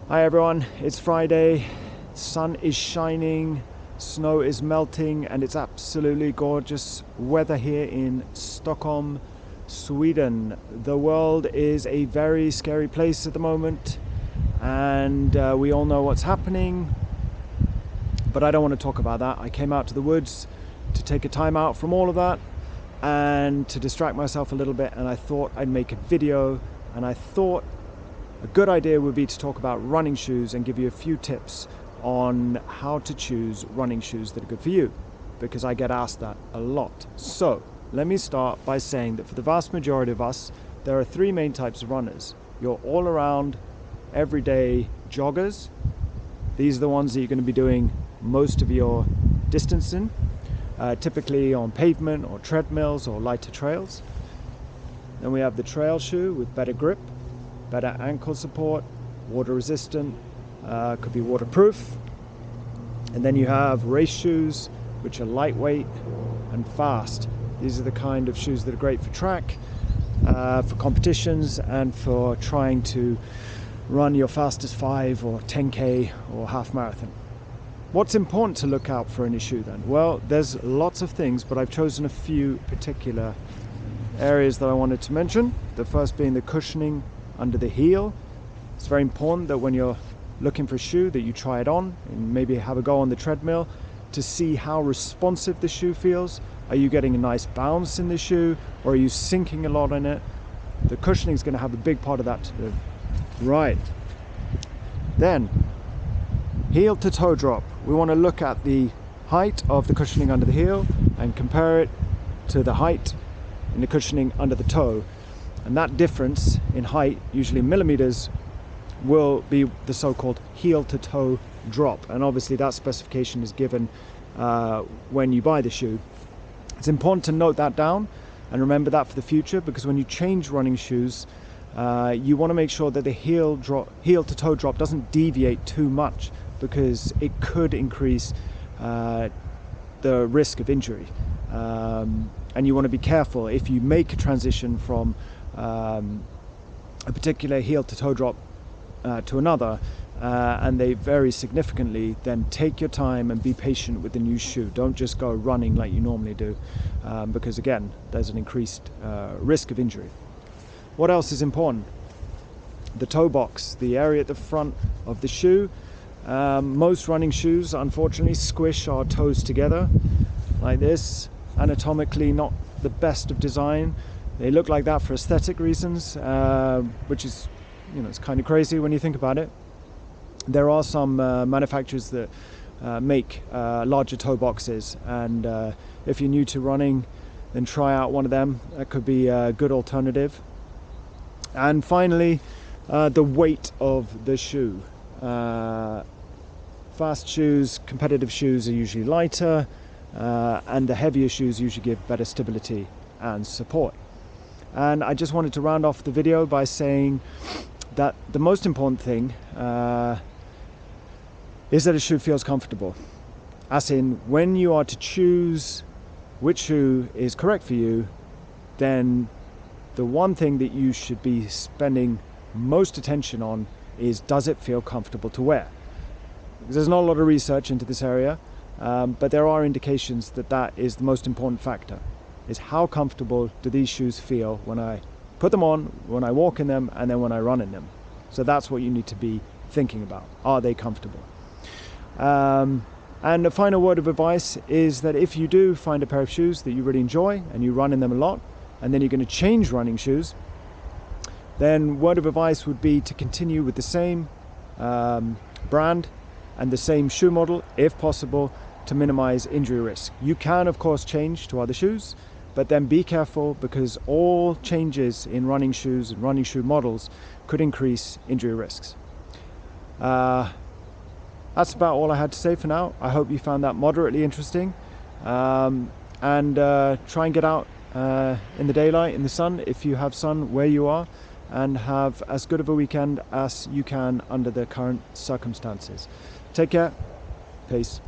Hi everyone, it's Friday, sun is shining, snow is melting, and it's absolutely gorgeous weather here in Stockholm, Sweden. The world is a very scary place at the moment, and we all know what's happening, but I don't want to talk about that. I came out to the woods to take a time out from all of that and to distract myself a little bit, and I thought I'd make a video, and I thought a good idea would be to talk about running shoes and give you a few tips on how to choose running shoes that are good for you, because I get asked that a lot. So let me start by saying that for the vast majority of us, there are three main types of runners. Your all-around, everyday joggers. These are the ones that you're going to be doing most of your distance in, typically on pavement or treadmills or lighter trails. Then we have the trail shoe with better grip, better ankle support, water resistant, could be waterproof. And then you have race shoes, which are lightweight and fast. These are the kind of shoes that are great for track, for competitions, and for trying to run your fastest 5 or 10K or half marathon. What's important to look out for in a shoe then? Well, there's lots of things, but I've chosen a few particular areas that I wanted to mention. The first being the cushioning under the heel. It's very important that when you're looking for a shoe that you try it on and maybe have a go on the treadmill to see how responsive the shoe feels. Are you getting a nice bounce in the shoe, or are you sinking a lot in it? The cushioning is going to have a big part of that to do. Right. Then, heel to toe drop. We want to look at the height of the cushioning under the heel and compare it to the height in the cushioning under the toe. And that difference in height, usually millimeters, will be the so-called heel to toe drop. And obviously that specification is given when you buy the shoe. It's important to note that down and remember that for the future, because when you change running shoes, you want to make sure that the heel to toe drop doesn't deviate too much, because it could increase the risk of injury. And you want to be careful if you make a transition from a particular heel to toe drop to another, and they vary significantly, then take your time and be patient with the new shoe. Don't just go running like you normally do, because again, there's an increased risk of injury. What else is important? The toe box, the area at the front of the shoe. Most running shoes, unfortunately, squish our toes together like this. Anatomically not the best of design. They look like that for aesthetic reasons, which is, it's kind of crazy when you think about it. There are some manufacturers that make larger toe boxes, and if you're new to running, then try out one of them. That could be a good alternative. And finally, the weight of the shoe. Fast shoes, competitive shoes are usually lighter, and the heavier shoes usually give better stability and support. And I just wanted to round off the video by saying that the most important thing is that a shoe feels comfortable. As in, when you are to choose which shoe is correct for you, then the one thing that you should be spending most attention on is, does it feel comfortable to wear? Because there's not a lot of research into this area, but there are indications that that is the most important factor, is how comfortable do these shoes feel when I put them on, when I walk in them, and then when I run in them. So that's what you need to be thinking about. Are they comfortable? And the final word of advice is that if you do find a pair of shoes that you really enjoy and you run in them a lot, and then you're going to change running shoes, then word of advice would be to continue with the same brand and the same shoe model, if possible, to minimize injury risk. You can, of course, change to other shoes, but then be careful, because all changes in running shoes and running shoe models could increase injury risks. That's about all I had to say for now. I hope you found that moderately interesting. And try and get out in the daylight, in the sun, if you have sun where you are, and have as good of a weekend as you can under the current circumstances. Take care. Peace.